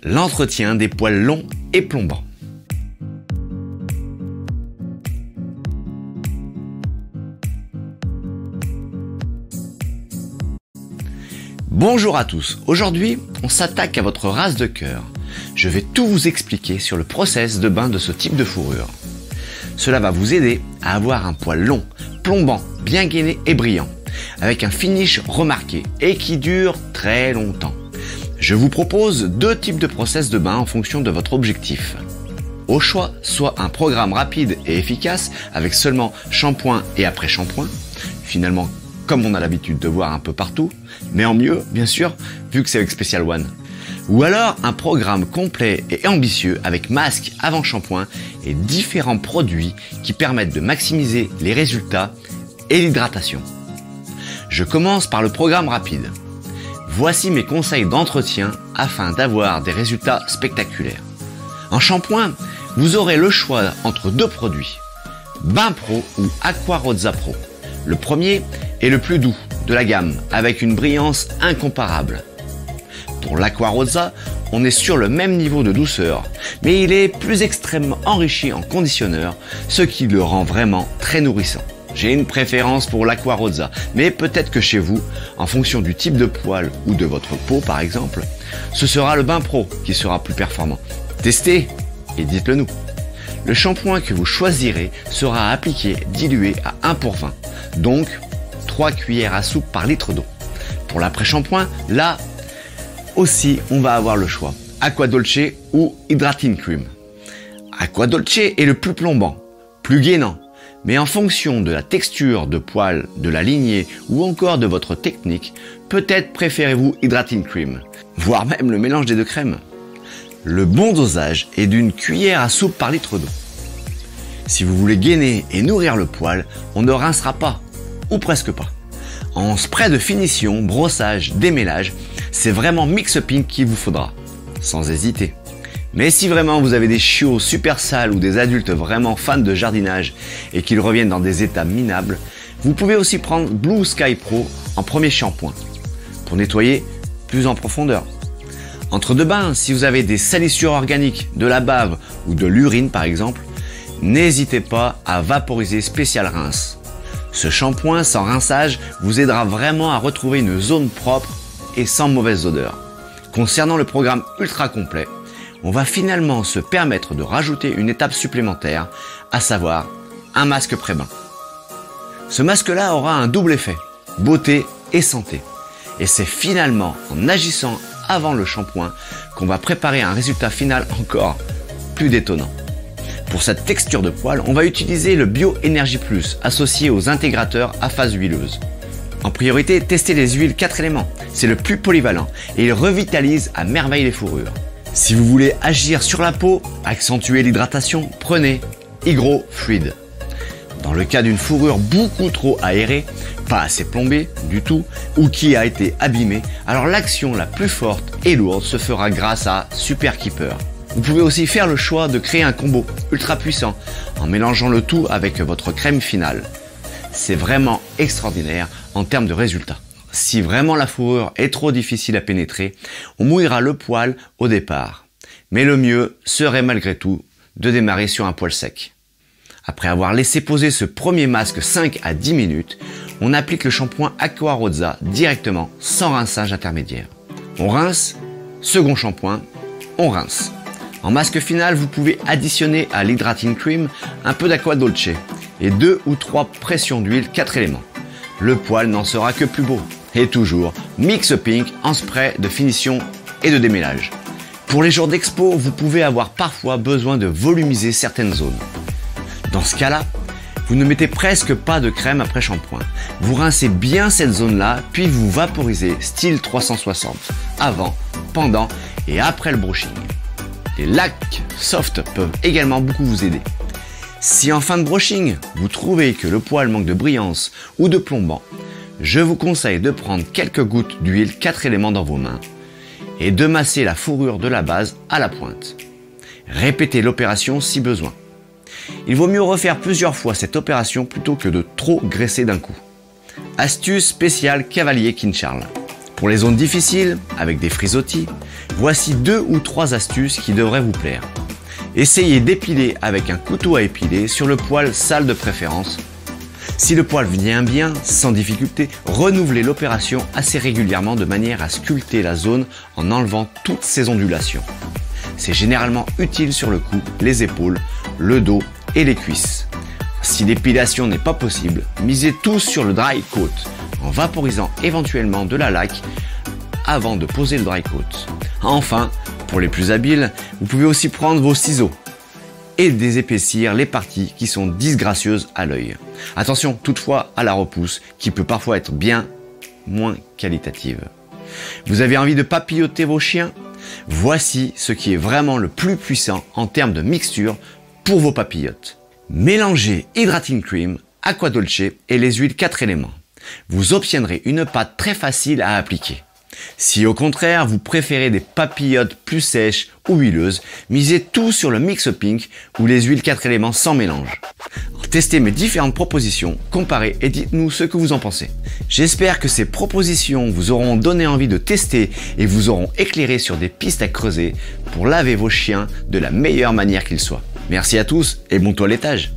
l'entretien des poils longs et plombants. Bonjour à tous, aujourd'hui on s'attaque à votre race de cœur. Je vais tout vous expliquer sur le process de bain de ce type de fourrure. Cela va vous aider à avoir un poil long, plombant, bien gainé et brillant, avec un finish remarqué et qui dure très longtemps. Je vous propose deux types de process de bain en fonction de votre objectif. Au choix, soit un programme rapide et efficace avec seulement shampoing et après-shampoing, finalement comme on a l'habitude de voir un peu partout, mais en mieux bien sûr vu que c'est avec Special One. Ou alors un programme complet et ambitieux avec masque avant shampoing et différents produits qui permettent de maximiser les résultats et l'hydratation. Je commence par le programme rapide. Voici mes conseils d'entretien afin d'avoir des résultats spectaculaires. En shampoing, vous aurez le choix entre deux produits, Bain Pro ou Aqua Rozza Pro. Le premier est le plus doux de la gamme avec une brillance incomparable. Pour l'Aqua Rozza, on est sur le même niveau de douceur, mais il est plus extrêmement enrichi en conditionneur, ce qui le rend vraiment très nourrissant. J'ai une préférence pour l'Aqua Rozza, mais peut-être que chez vous, en fonction du type de poil ou de votre peau par exemple, ce sera le Bain Pro qui sera plus performant. Testez et dites-le nous. Le shampoing que vous choisirez sera appliqué dilué à 1:20, donc 3 cuillères à soupe par litre d'eau. Pour l'après-shampoing, là aussi on va avoir le choix, Aqua Dolce ou Hydrating Cream. Aqua Dolce est le plus plombant, plus gainant, mais en fonction de la texture de poil, de la lignée ou encore de votre technique, peut-être préférez-vous Hydrating Cream, voire même le mélange des deux crèmes. Le bon dosage est d'une cuillère à soupe par litre d'eau. Si vous voulez gainer et nourrir le poil, on ne rincera pas, ou presque pas. En spray de finition, brossage, démêlage, c'est vraiment Mix-Pink qu'il vous faudra, sans hésiter. Mais si vraiment vous avez des chiots super sales ou des adultes vraiment fans de jardinage et qu'ils reviennent dans des états minables, vous pouvez aussi prendre Blue Sky Pro en premier shampoing, pour nettoyer plus en profondeur. Entre deux bains, si vous avez des salissures organiques, de la bave ou de l'urine par exemple, n'hésitez pas à vaporiser spécial rince. Ce shampoing sans rinçage vous aidera vraiment à retrouver une zone propre et sans mauvaise odeur. Concernant le programme ultra complet, on va finalement se permettre de rajouter une étape supplémentaire, à savoir un masque pré-bain. Ce masque-là aura un double effet, beauté et santé. Et c'est finalement en agissant avant le shampoing qu'on va préparer un résultat final encore plus détonnant. Pour cette texture de poil, on va utiliser le Bio Energy Plus associé aux intégrateurs à phase huileuse. En priorité, testez les huiles 4 éléments, c'est le plus polyvalent et il revitalise à merveille les fourrures. Si vous voulez agir sur la peau, accentuer l'hydratation, prenez Hygro Fluid. Dans le cas d'une fourrure beaucoup trop aérée, pas assez plombée du tout, ou qui a été abîmée, alors l'action la plus forte et lourde se fera grâce à Super Keeper. Vous pouvez aussi faire le choix de créer un combo ultra puissant en mélangeant le tout avec votre crème finale. C'est vraiment extraordinaire en termes de résultats. Si vraiment la fourrure est trop difficile à pénétrer, on mouillera le poil au départ. Mais le mieux serait malgré tout de démarrer sur un poil sec. Après avoir laissé poser ce premier masque 5 à 10 minutes, on applique le shampoing Aqua Rozza directement sans rinçage intermédiaire. On rince, second shampoing, on rince. En masque final, vous pouvez additionner à l'Hydrating Cream un peu d'Aqua Dolce et 2 ou 3 pressions d'huile 4 éléments. Le poil n'en sera que plus beau. Et toujours Mix-Pink en spray de finition et de démêlage. Pour les jours d'expo, vous pouvez avoir parfois besoin de volumiser certaines zones. Dans ce cas-là, vous ne mettez presque pas de crème après shampoing. Vous rincez bien cette zone-là, puis vous vaporisez style 360, avant, pendant et après le brushing. Les lacs soft peuvent également beaucoup vous aider. Si en fin de brushing, vous trouvez que le poil manque de brillance ou de plombant, je vous conseille de prendre quelques gouttes d'huile 4 éléments dans vos mains et de masser la fourrure de la base à la pointe. Répétez l'opération si besoin. Il vaut mieux refaire plusieurs fois cette opération plutôt que de trop graisser d'un coup. Astuce spéciale Cavalier King Charles. Pour les zones difficiles, avec des frisottis, Voici 2 ou 3 astuces qui devraient vous plaire. Essayez d'épiler avec un couteau à épiler sur le poil sale de préférence. Si le poil vient bien, sans difficulté, renouvelez l'opération assez régulièrement de manière à sculpter la zone en enlevant toutes ces ondulations. C'est généralement utile sur le cou, les épaules, le dos et les cuisses. Si l'épilation n'est pas possible, misez tous sur le dry coat en vaporisant éventuellement de la laque avant de poser le dry coat. Enfin, pour les plus habiles, vous pouvez aussi prendre vos ciseaux et désépaissir les parties qui sont disgracieuses à l'œil. Attention toutefois à la repousse qui peut parfois être bien moins qualitative. Vous avez envie de papilloter vos chiens? Voici ce qui est vraiment le plus puissant en termes de mixture pour vos papillotes. Mélangez Hydrating Cream, Aqua Dolce et les huiles 4 éléments. Vous obtiendrez une pâte très facile à appliquer. Si au contraire vous préférez des papillotes plus sèches ou huileuses, misez tout sur le Mix Pink ou les huiles 4 éléments sans mélange. Testez mes différentes propositions, comparez et dites-nous ce que vous en pensez. J'espère que ces propositions vous auront donné envie de tester et vous auront éclairé sur des pistes à creuser pour laver vos chiens de la meilleure manière qu'ils soient. Merci à tous et bon toilettage!